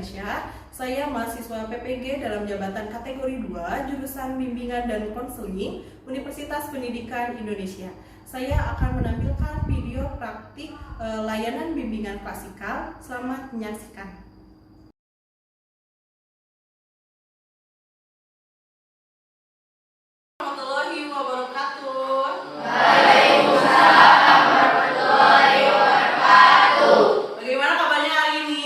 Ardiansyah. Saya mahasiswa PPG dalam jabatan kategori 2, jurusan Bimbingan dan Konseling, Universitas Pendidikan Indonesia. Saya akan menampilkan video praktik layanan bimbingan klasikal. Selamat menyaksikan. Warahmatullahi wabarakatuh. Waalaikumsalam warahmatullahi wabarakatuh. Bagaimana kabarnya hari ini?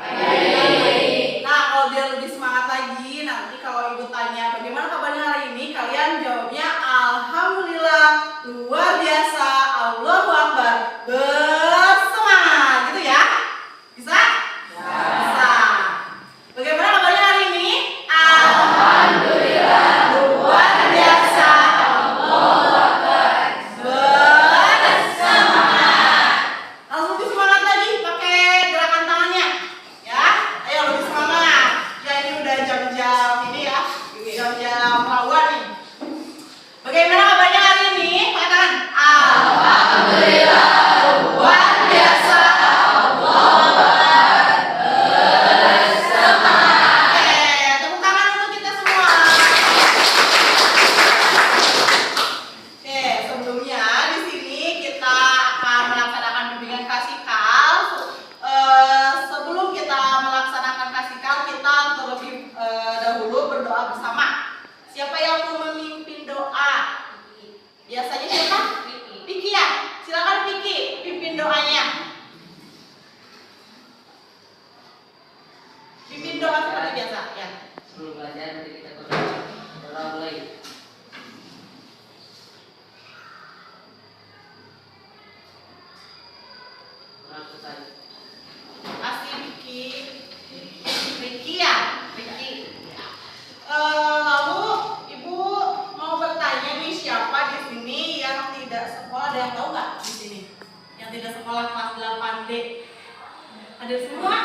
Baik. Nah, kalau biar lebih semangat lagi, nanti kalau ibu tanya bagaimana kabarnya hari ini, kalian jawabnya alhamdulillah, luar biasa, Allahu Akbar, bersemangat, gitu ya? Bisa? Bisa. Bagaimana kabarnya hari ini? Alhamdulillah, luar biasa, Allahu Akbar, bersemangat. Langsung lebih semangat lagi pakai gerakan tangannya, ya. Ayo lebih semangat. Ya ini udah jam-jam ini ya, jam-jam rawat nih. Bagaimana kabarnya hari ini? Pakai tangan. Alhamdulillah, luar biasa, Allahu Akbar, bersemangat. Oke, tepuk tangan untuk kita semua. Oke, sebelumnya di sini kita akan melaksanakan bimbingan klasikal. Sebelum kita melaksanakan klasikal, kita terlebih dahulu berdoa bersama. Siapa yang mau memimpin doa? Biasanya siapa? Vicky ya. Silakan Vicky, pimpin doanya. Pimpin doa seperti biasa, ya. Sebelum belajar mari kita berdoa. Doa mulai. Kurang selesai. Kasih Vicky. Vicky ya, Vicky. Lalu Ibu mau bertanya nih, siapa di sini yang tidak sekolah? Ada yang tahu nggak di sini? Yang tidak sekolah kelas 8D? Hadir semua?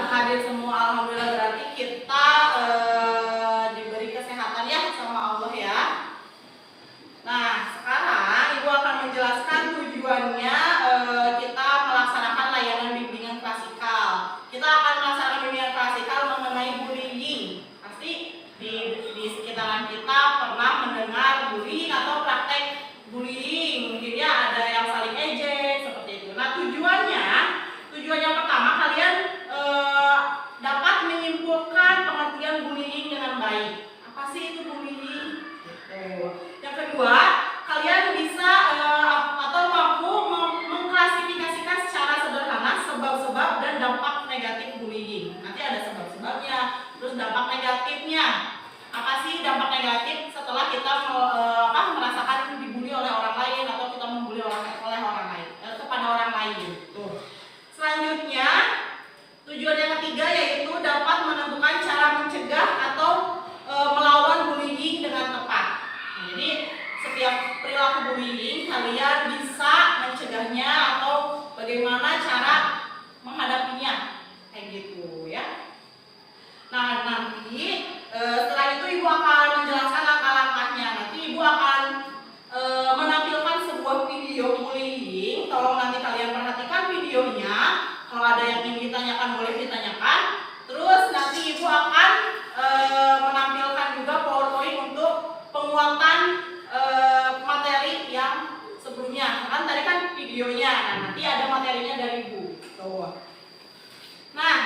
Hadir semua, alhamdulillah, berarti kita diberi kesehatan ya sama Allah ya. Nah, sekarang Ibu akan menjelaskan tujuannya kita melaksanakan layanan bimbingan klasikal. Kita akan melaksanakan bimbingan klasikal mengenai bullying. Pasti di sekitaran kita pernah mendengar bullying atau praktek bullying. Mungkin ya ada yang saling ejek seperti itu. Nah, tujuan yang pertama, kalian dapat menyimpulkan pengertian bullying dengan baik. Apa sih itu bullying? Yang kedua, kalian bisa atau mampu mengklasifikasikan secara sederhana sebab-sebab dan dampak negatif bullying. Nanti ada sebab-sebabnya, terus dampak negatifnya. Apa sih dampak negatif setelah kita merasakan dibully oleh orang lain atau kita membuli oleh orang lain kepada orang lain. Tuh. Selanjutnya, tujuan yang ketiga yaitu dapat menentukan cara mencegah atau melawan bullying dengan tepat. Jadi setiap perilaku bullying kalian bisa mencegahnya atau bagaimana cara menghadapinya, kayak gitu ya. Nah, nanti setelah itu Ibu akan menjelaskan langkah-langkahnya. Nanti Ibu akan menampilkan sebuah video bullying. Tolong nanti kalian perhatikan videonya. Kalau ada yang ingin ditanyakan boleh ditanyakan. Terus nanti Ibu akan menampilkan juga PowerPoint untuk penguatan materi yang sebelumnya. Kan tadi kan videonya. Nah, nanti ada materinya dari Ibu. Tuh. Nah,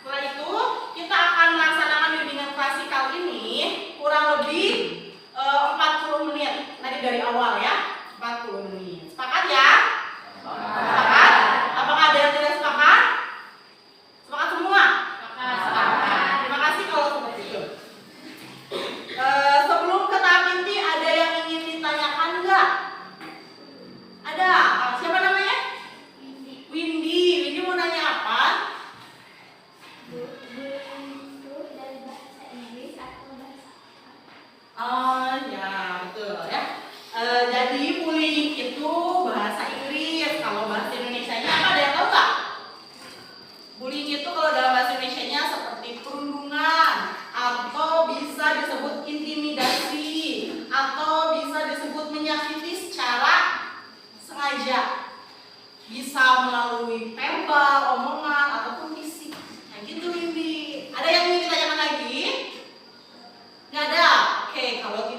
setelah itu kita akan melaksanakan bimbingan klasikal ini kurang lebih 40 menit. Tadi dari awal ya, 40 menit. Sepakat ya? Sepakat? Apakah ada yang tidak sepakat? Sepakat semua? Sepakat. Terima kasih kalau seperti itu. Sebelum ke tahap inti, ada yang ingin ditanyakan enggak? Ada. Siapa namanya? Windy. Windy mau nanya apa? Oh ya, betul ya. Jadi bullying itu bahasa Inggris. Kalau bahasa Indonesianya apa, ada yang tahu nggak? Bullying itu kalau dalam bahasa Indonesianya seperti perundungan, atau bisa disebut intimidasi, atau bisa disebut menyakiti secara sengaja. Bisa melalui verbal, omongan, ataupun fisik. Nah gitu.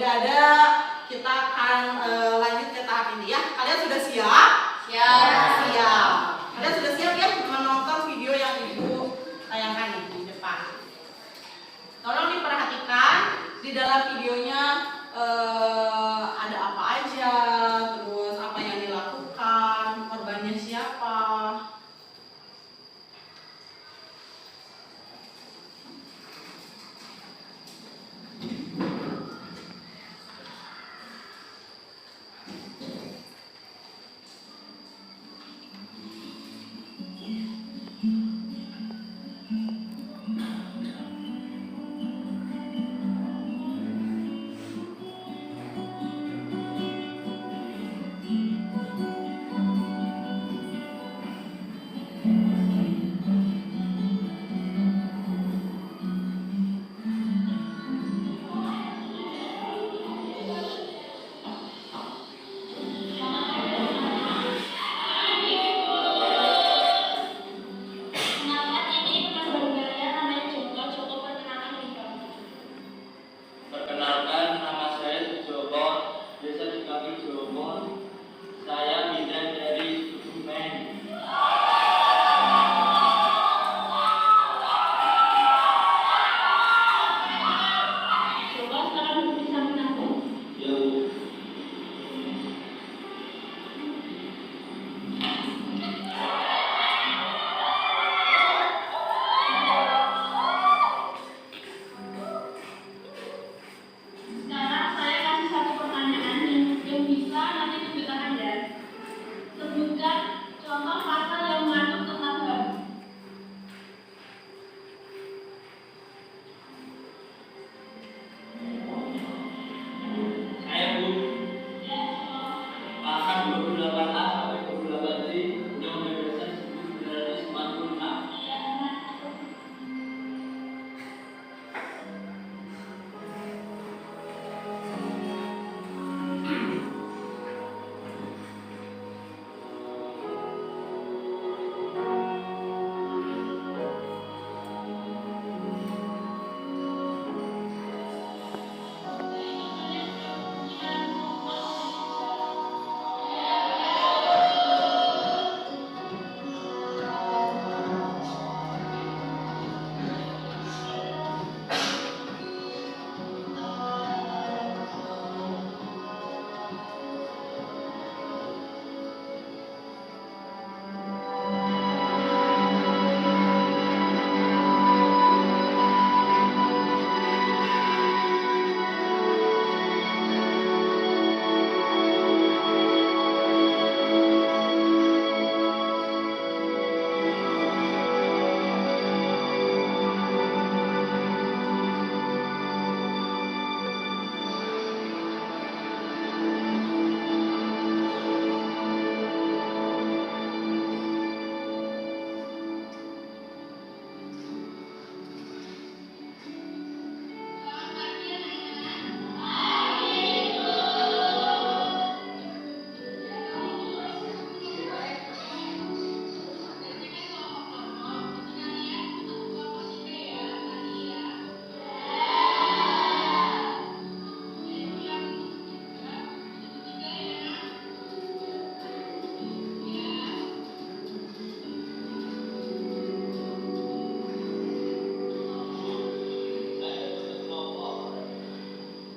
udah ada, kita akan lanjut ke tahap ini ya. Kalian sudah siap? Siap. Kalian sudah siap ya menonton video yang Ibu tayangkan nih di depan. Tolong diperhatikan di dalam videonya ada apa aja, terus apa yang dilakukan, korbannya siapa. Perkenalkan, nama saya Joko, biasa dipanggil Joko. Saya bidan dari Kebumen. Coba sekarang duduk di samping aku. Ya, Bu. Sekarang saya kasih satu pertanyaan yang bisa nanti tunjukkan Anda. Sebutkan contoh kata yang mengandung tetangga. Saya Bu. Pasal 28A sampai 28D Undang-Undang Dasar 1946.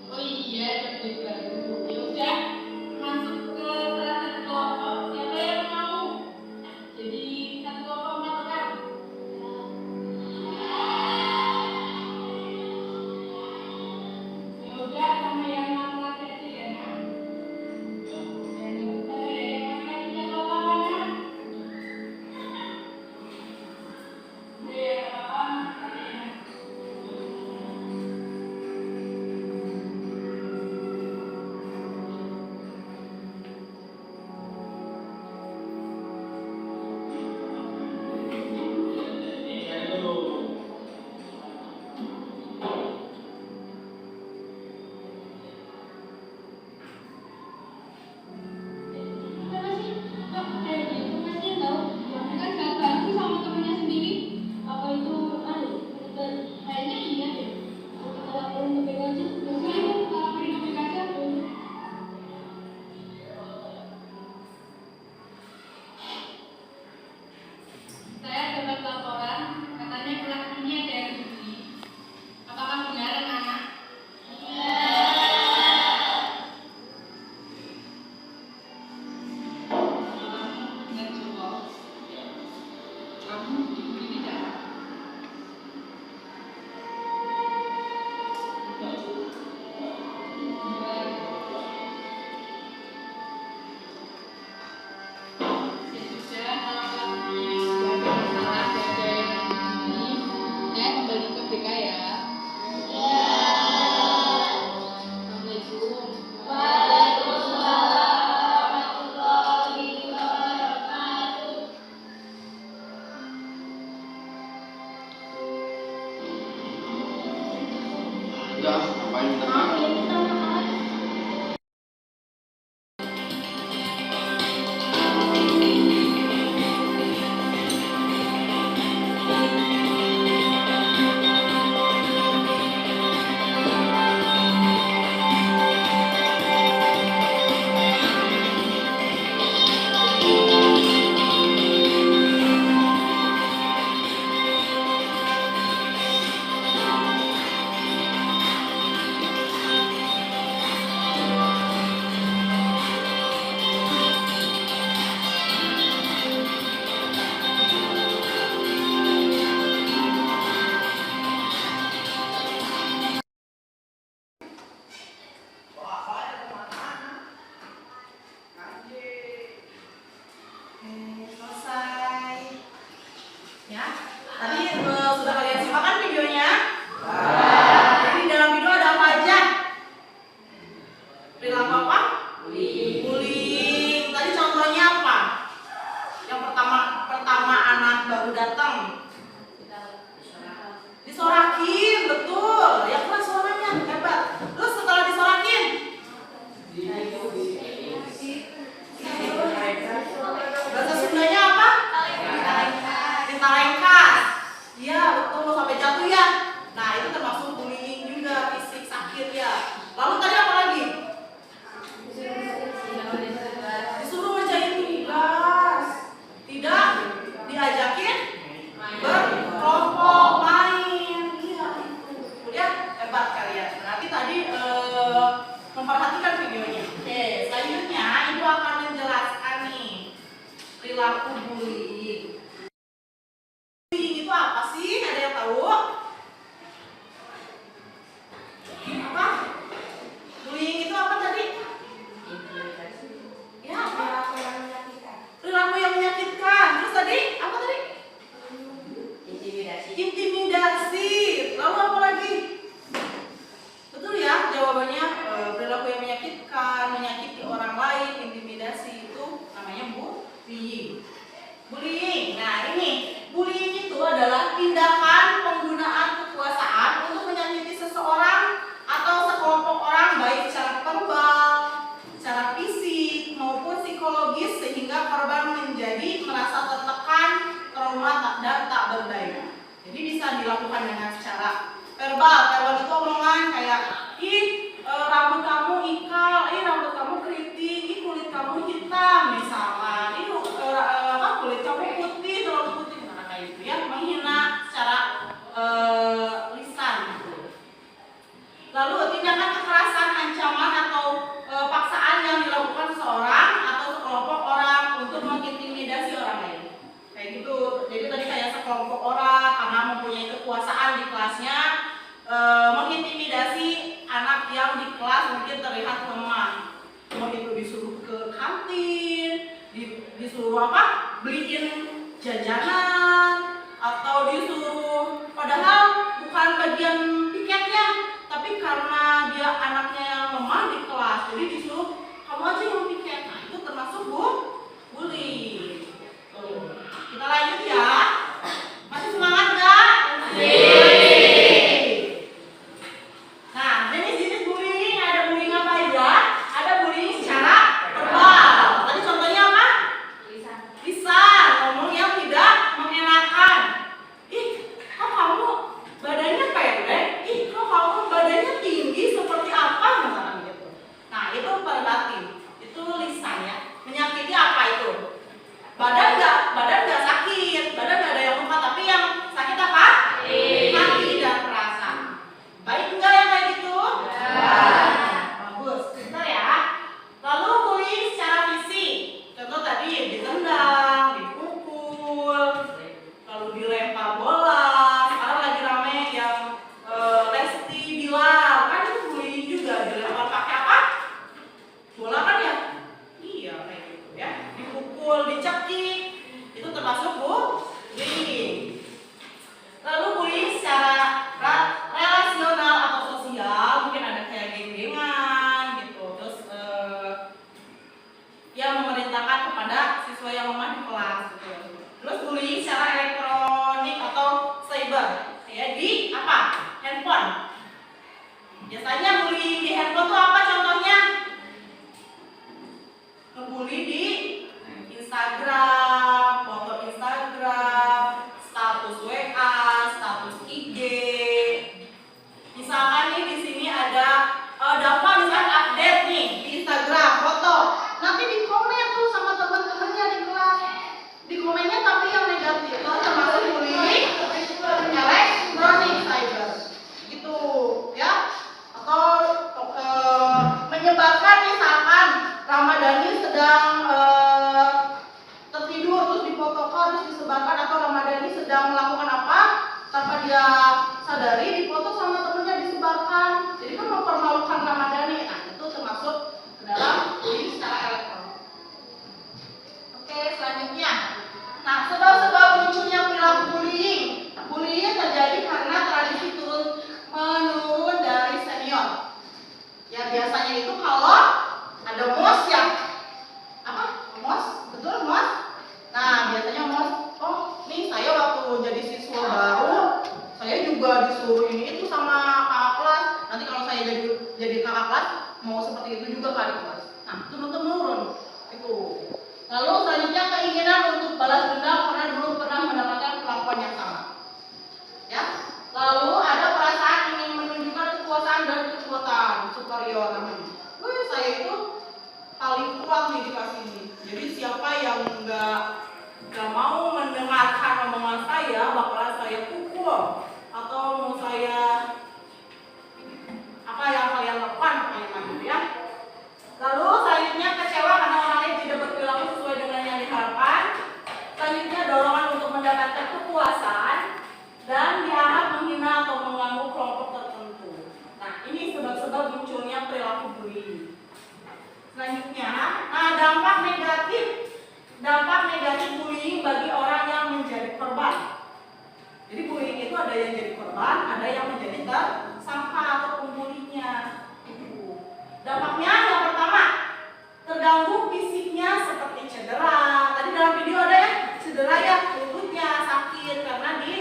Oh iya, betul. Ya udah, masuk ke salah satu kelompok. Siapa yang mau jadi satu kelompok matakan? Ya udah, sama yang laki-laki aja ya. Yang laki-laki jaga mana? Ya, apa? dilakukan dengan secara verbal. Verbal itu omongan kayak, ih rambut kamu ikal, ih rambut kamu keriting, ih kulit kamu hitam misalnya, ih kulit kamu putih, terlalu putih, nah kayak gitu ya, menghina secara lisan. Lalu tindakan kekerasan, ancaman atau paksaan yang dilakukan seseorang atau sekelompok orang untuk mengintimidasi orang lain. Kayak gitu. Jadi tadi kayak sekelompok orang karena mempunyai kekuasaan di kelasnya mengintimidasi anak yang di kelas mungkin terlihat lemah. Mau itu disuruh ke kantin, disuruh beliin jajanan, atau disuruh padahal bukan bagian piketnya, tapi karena dia anaknya yang lemah di kelas, jadi disuruh kamu aja yang piket. Nah itu termasuk bullying. Kita lanjut ya. Masih semangat nggak? Nah, jenis-jenis bullying ada bullying apa aja? Ada bullying secara verbal. Tadi contohnya apa? Lisan, ngomong yang tidak mengenakan. Ih, kok kamu badannya pendek? Ih, kok kamu badannya tinggi seperti apa? Misalkan gitu. Nah, itu perbatin. Itu lisan ya. Menyakiti apa itu? Badan nggak sakit, badan nggak ada yang luka, tapi yang sakit apa? Hati dan perasaan. Baik enggak yang kayak gitu? Bagus, pintar ya. Lalu bullying secara fisik. Contoh tadi ditendang, dipukul, lalu dilempar bola. Sekarang lagi rame yang Lesti Bilar, kan itu bullying juga, dilempar pakai apa? Bola kan ya? Iya kayak gitu ya. Dipukul, dicekik, itu termasuk bullying. Lalu bullying secara relasional atau sosial, mungkin ada kayak geng-gengan gitu. Terus yang memerintahkan kepada siswa yang lemah di kelas gitu. Terus bullying secara elektronik atau cyber, ya di apa? Handphone. Biasanya bullying di handphone itu apa contohnya? Ngebully di Instagram, foto Instagram, status WA, status IG. Misalkan nih di sini ada Dava misalkan update nih di Instagram foto, nanti di komen tuh sama teman-temannya di kelas, di komennya tapi yang negatif, itu termasuk bullying elektronik cyber, gitu ya. Atau menyebarkan misalkan Ramadhani sedang tertidur terus difotokan terus disebarkan, atau Ramadhani sedang melakukan apa tanpa dia sadari difoto sama temennya disebarkan, jadi kan mempermalukan Ramadhani. Nah itu termasuk ke dalam bullying secara elektronik. Oke, selanjutnya, nah sebab-sebab munculnya perilaku bullying. Bullying terjadi karena tradisi turun menurun dari senior. Ya biasanya itu kalau ada mos yang apa? Mos, betul mos? Nah biasanya mos, oh nih saya waktu jadi siswa baru, saya juga disuruh ini itu sama kakak kelas. Nanti kalau saya jadi kakak kelas mau seperti itu juga kali kelas. Nah turun temurun itu. Lalu selanjutnya keinginan untuk balas dendam karena dulu pernah mendapatkan perlakuan yang sama. Ya. Lalu ada perasaan ingin menunjukkan kekuasaan dan kekuatan superior namanya. Saya itu paling kuat nih di kelas ini. Jadi siapa yang nggak mau mendengarkan omongan saya, bakalan saya pukul atau mau saya apa yang kalian lakukan gitu ya. Lalu selanjutnya kecewa karena orang lain tidak berperilaku sesuai dengan yang diharapkan. Selanjutnya dorongan untuk mendapatkan kepuasan dan dianggap menghina atau mengganggu kelompok tertentu. Nah ini sebab-sebab munculnya perilaku bullying. Selanjutnya, nah dampak negatif bullying bagi orang yang menjadi korban. Jadi bullying itu ada yang jadi korban, ada yang menjadi tersangka atau pembulinya. Dampaknya yang pertama, terganggu fisiknya seperti cedera. Tadi dalam video ada ya, cedera ya, lututnya sakit karena di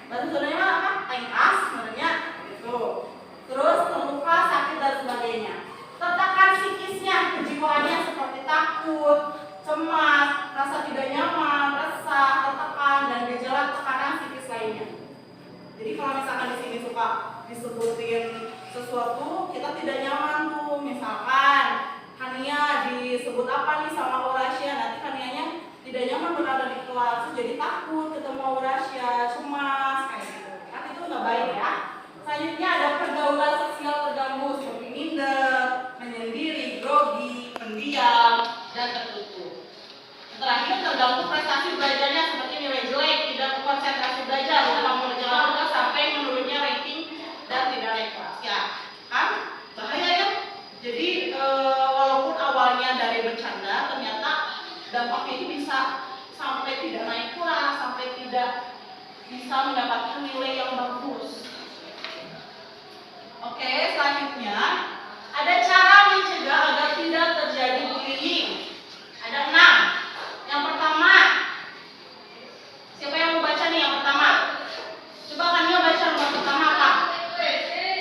batu saudaranya apa? Tengkas sebenarnya gitu. Terus terluka, sakit dan sebagainya. Tertekan psikisnya, kejiwaannya seperti takut, cemas, rasa tidak nyaman, resah, tertekan dan gejala tekanan psikis lainnya. disebut apa nih sama Aurasya, nanti Kanianya tidak nyaman berada di kelas, jadi takut ketemu Aurasya, cemas kayak gitu. Kan itu nggak baik ya. Selanjutnya ada pergaulan sosial terganggu seperti minder, menyendiri, grogi, pendiam, dan tertutup. Yang terakhir terganggu prestasi belajarnya seperti nilai jelek, tidak konsentrasi belajar, lupa mengerjakan tugas sampai menurunnya ranking dan tidak naik kelas. Ya, kan bahaya ya. Jadi walaupun awalnya dari bercanda, ternyata dampaknya itu bisa sampai tidak naik kelas, sampai tidak bisa mendapatkan nilai yang bagus. Oke, selanjutnya ada cara mencegah agar tidak terjadi bullying. Ada 6. Yang pertama, siapa yang mau baca nih yang pertama? Coba Kania baca yang pertama apa?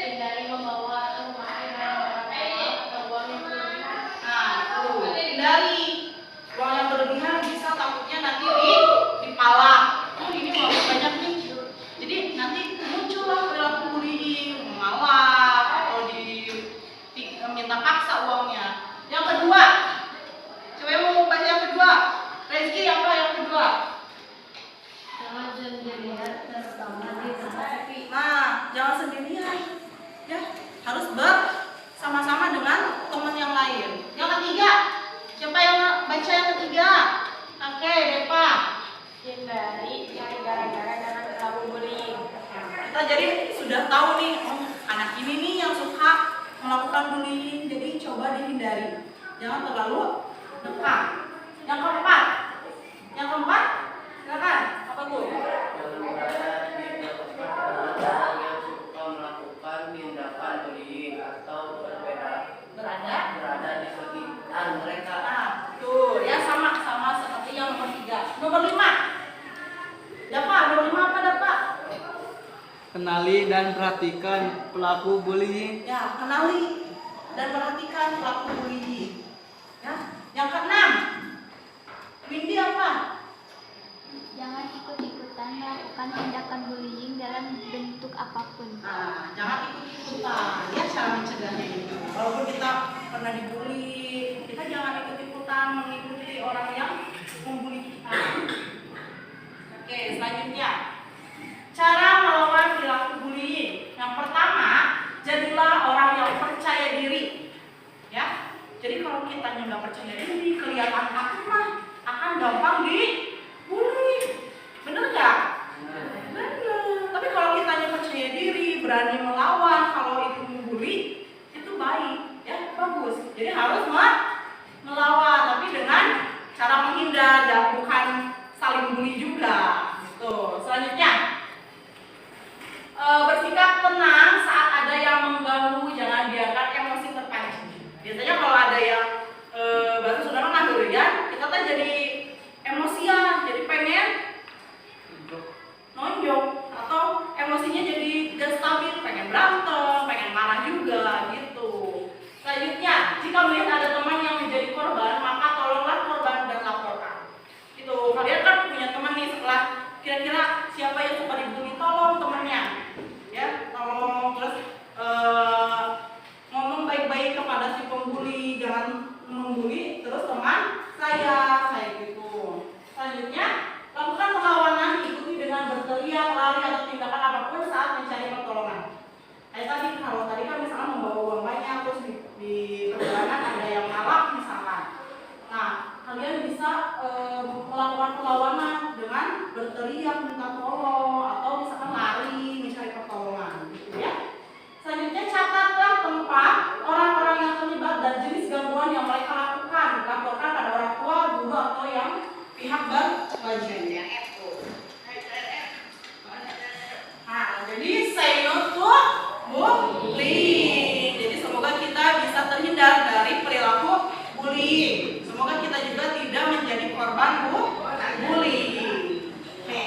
Hindari membawa atau memakai uang yang berlebihan. Nah, itu hindari uang yang berlebihan, bisa takutnya nanti dipalak. Oh ini uang banyak nih. Jadi nanti muncullah perilaku bullying, memalak atau minta paksa uangnya. Yang kedua, coba yang mau baca yang kedua. Rezeki apa yang kedua? Jangan sendirian, terutama di tempat sepi. Nah, jangan sendirian. Ya, harus bersama-sama dengan teman yang lain. Yang ketiga, siapa yang baca yang ketiga? Oke, Depa. Hindari cari gara-gara jangan terlalu bullying. Kita jadi sudah tahu nih, anak ini nih yang suka melakukan bullying, jadi coba dihindari. Jangan terlalu dekat. Yang keempat, silakan. Apa tuh? Jangan berada di tempat dengan orang yang suka melakukan tindakan bullying atau berada di sekitar mereka. Nah, tuh ya sama seperti yang nomor 3. Nomor 5. Nomor 5 apa Dapat? Kenali dan perhatikan pelaku bullying. Ya, kenali dan perhatikan pelaku bullying. Ya. Yang keenam, Windy apa? Jangan ikut-ikutan melakukan tindakan bullying dalam bentuk apapun. Nah, jangan ikut-ikutan. Ya, cara mencegahnya itu. Walaupun kita pernah dibully, kita jangan ikut-ikutan mengikuti orang yang membuli kita. Oke, selanjutnya. Cara melawan perilaku bullying. Yang pertama, jadilah orang yang percaya diri. Ya. Jadi kalau kita nggak percaya diri, kelihatan takut akan gampang dibully. Bener nggak? Bener. Tapi kalau kita percaya diri, berani melawan, kalau itu membuli, itu baik, ya bagus. Jadi harus melawan, tapi dengan cara menghindar, dan bukan saling bully juga. Tuh. Selanjutnya, bersikap tenang saat ada yang mengganggu, jangan biarkan emosi terpancing. Biasanya kalau ada yang bahasa saudara ngadurian, kita kan jadi emosian, jadi pengen nonjok atau emosinya jadi gak stabil, pengen berantem, pengen marah juga gitu. Selanjutnya, jika melihat ada teman yang menjadi korban, maka tolonglah korban dan laporkan. Itu kalian kan punya teman nih, setelah kira-kira siapa yang suka dibully, tolong temannya, ya tolong. Terus ngomong baik-baik kepada si pembuli, jangan membuli terus teman saya kayak gitu. Selanjutnya, lakukan perlawanan, ikuti dengan berteriak, lari atau tindakan apapun saat mencari pertolongan. Kayak tadi, kalau tadi kan misalnya membawa uang banyak, terus di perjalanan ada yang malak misalkan. Nah, kalian bisa melakukan perlawanan dengan berteriak minta tolong atau misalkan lari mencari pertolongan, gitu ya. Selanjutnya, catatlah tempat orang-orang yang terlibat dan jenis gangguan yang mereka lakukan. Laporkan pada orang tua, guru atau yang pihak berwajib. Nah, jadi say no to bullying. Jadi semoga kita bisa terhindar dari perilaku bullying. Semoga kita juga tidak menjadi korban bullying. Oke.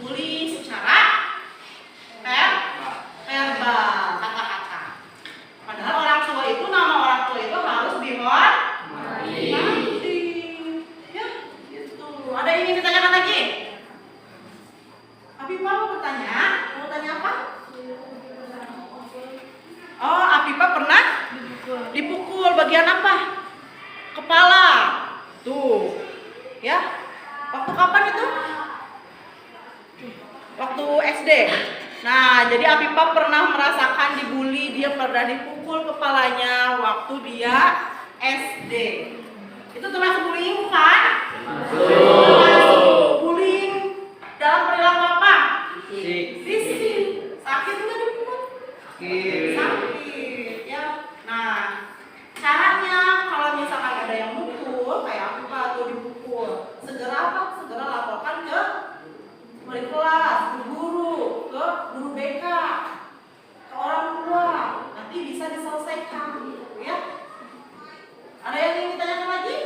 bullying secara verbal, kata-kata. Padahal orang tua itu, nama orang tua itu harus dihormati. Ya, gitu. Ada yang ingin ditanyakan lagi? Afifah mau bertanya? Mau tanya apa? Oh, Afifah pernah dipukul bagian apa? Kepala. Tuh. Ya. Waktu kapan itu? Waktu SD. Nah, jadi Afifah pernah merasakan dibully, dia pernah dipukul kepalanya waktu dia SD. Itu termasuk bullying kan? Termasuk bullying dalam perilaku apa? Fisik. Sakit nggak dipukul? Sakit. Ya. Nah, caranya kalau misalkan ada yang mukul kayak Afifah atau dipukul, segera apa? Segera laporkan ke wali kelas, ke guru BK, ke orang tua. Nanti bisa diselesaikan, ya. Ada yang ingin ditanyakan lagi?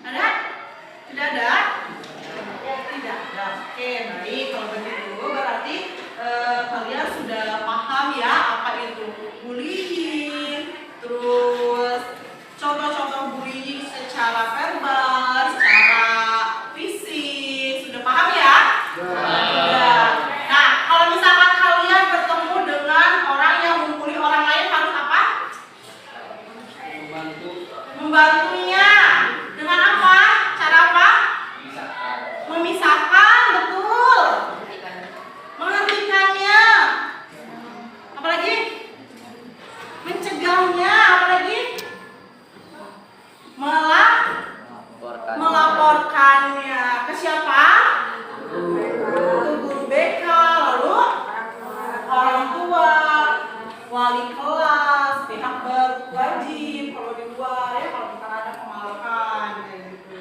Ada? Tidak ada? Ya, tidak ada. Oke, baik. Kalau begitu berarti kalian sudah paham ya apa itu bullying, terus contoh-contoh bullying secara verbal, secara fisik. Sudah paham ya? Sudah. Nah, kalau misalkan kalian bertemu dengan orang yang membuli orang lain harus apa? Membantunya. Dengan apa? Cara apa? Memisahkan, betul. Menghentikannya. Apalagi? Mencegahnya. Apalagi? Melaporkannya. Ke siapa? Ke guru BK, lalu orang tua, wali kelas, pihak berwajib kalau di luar ya, kalau misalnya ada pemalakan kayak gitu.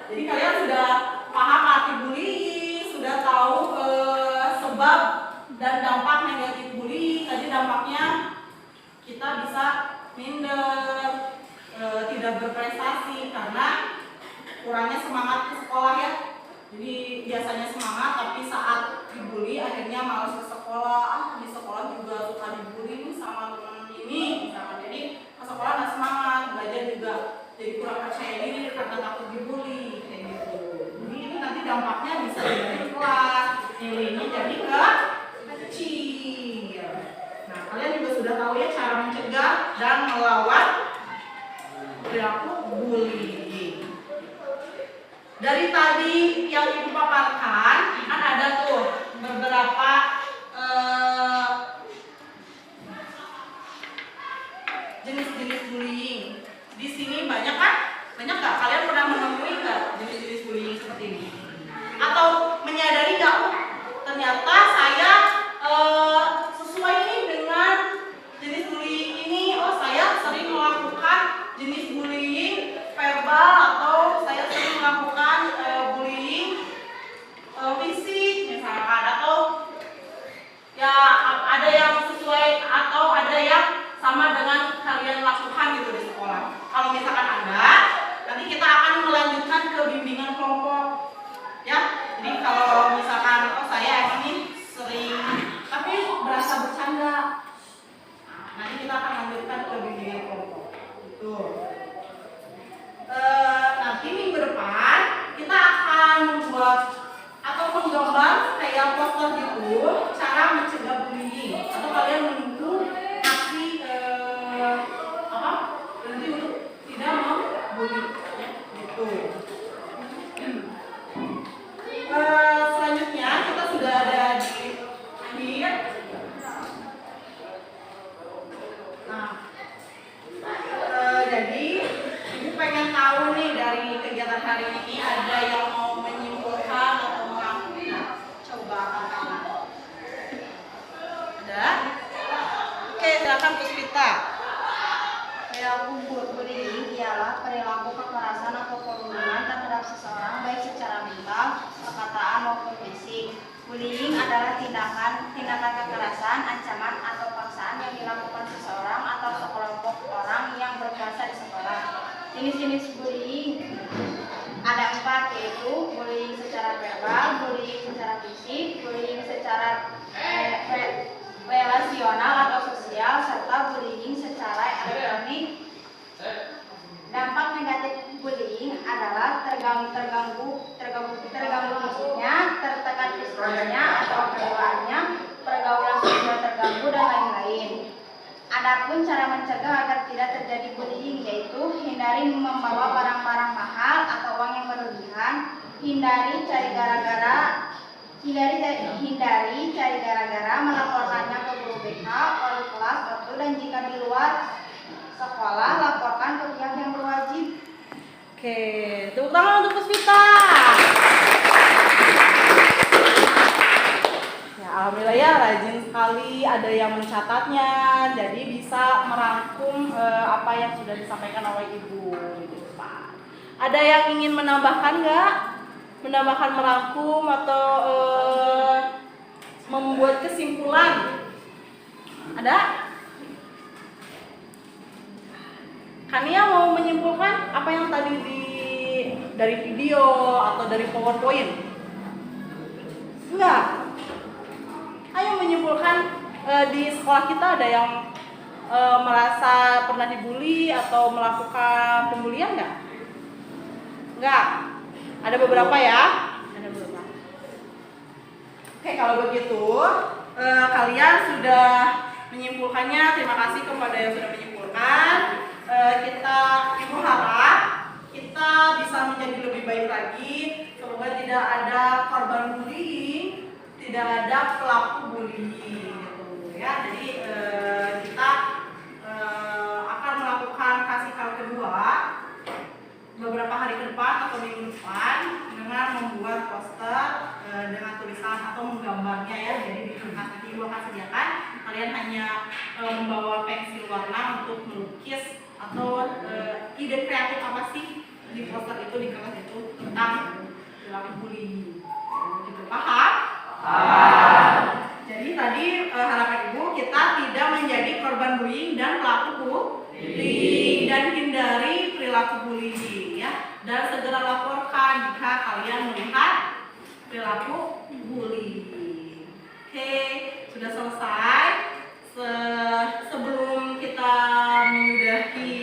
Jadi kalian sudah paham arti bullying, sudah tahu sebab dan dampak negatif bullying. Tadi dampaknya kita bisa minder, tidak berprestasi karena kurangnya semangat ke sekolah ya. Jadi biasanya semangat tapi saat dibully akhirnya malas ke sekolah. Di sekolah juga suka dibully nih sama teman ini misalkan. Jadi ke sekolah nggak semangat, belajar juga jadi kurang percaya diri karena takut dibully kayak gitu. Jadi itu nanti dampaknya bisa jadi kelas, nilainya jadi kecil. Nah, kalian juga sudah tahu ya cara mencegah dan melawan perilaku bullying. Dari tadi yang Ibu paparkan kan ada tuh beberapa jenis-jenis bullying. Di sini banyak kan? Banyak nggak? Kalian pernah menemui nggak jenis-jenis bullying seperti ini? Atau menyadari nggak? Ternyata saya sesuai nih dengan jenis bullying ini. Oh, saya sering melakukan jenis bullying verbal atau saya sering melakukan bullying fisik misalkan, atau ya ada yang sesuai atau ada yang sama dengan kalian lakukan gitu di sekolah. Kalau misalkan ada, nanti kita akan fisik, bullying secara relasional atau sosial, serta bullying secara elektronik. Dampak negatif bullying adalah terganggu fisiknya, tertekan fisiknya atau kejiwaannya, pergaulan sosial terganggu dan lain-lain. Adapun cara mencegah agar tidak terjadi bullying yaitu hindari membawa barang-barang mahal atau uang yang berlebihan, hindari cari gara-gara, melaporkannya ke guru BK, wali kelas, waktu, dan jika di luar sekolah laporkan ke pihak yang berwajib. Oke, tepuk tangan untuk Puspita. Ya, alhamdulillah ya, rajin sekali, ada yang mencatatnya, jadi bisa merangkum apa yang sudah disampaikan oleh Ibu di depan. Ada yang ingin menambahkan nggak? Menambahkan merangkum atau membuat kesimpulan? Ada? Kania mau menyimpulkan apa yang tadi dari video atau dari PowerPoint? Enggak. Ayo menyimpulkan di sekolah kita ada yang merasa pernah dibully atau melakukan pembulian enggak? Enggak. Ada beberapa ya? Ada beberapa. Oke, kalau begitu kalian sudah menyimpulkannya. Terima kasih kepada yang sudah menyimpulkan. Ibu harap kita bisa menjadi lebih baik lagi. Semoga tidak ada korban bullying, tidak ada pelaku bullying, gitu ya. Jadi kita akan melakukan kasih tahu kedua beberapa hari ke depan atau minggu depan dengan membuat poster dengan tulisan atau menggambarnya ya. Jadi di kertas nanti Ibu akan sediakan. Kalian hanya membawa pensil warna untuk melukis atau ide kreatif apa sih di poster itu, di kertas itu tentang perilaku bullying. Gitu, paham? Paham. Jadi tadi harapan Ibu kita tidak menjadi korban bullying dan pelaku bullying dan hindari perilaku bullying ya. Dan segera laporkan jika kalian melihat perilaku bullying. Oke, sudah selesai. Sebelum kita menyudahi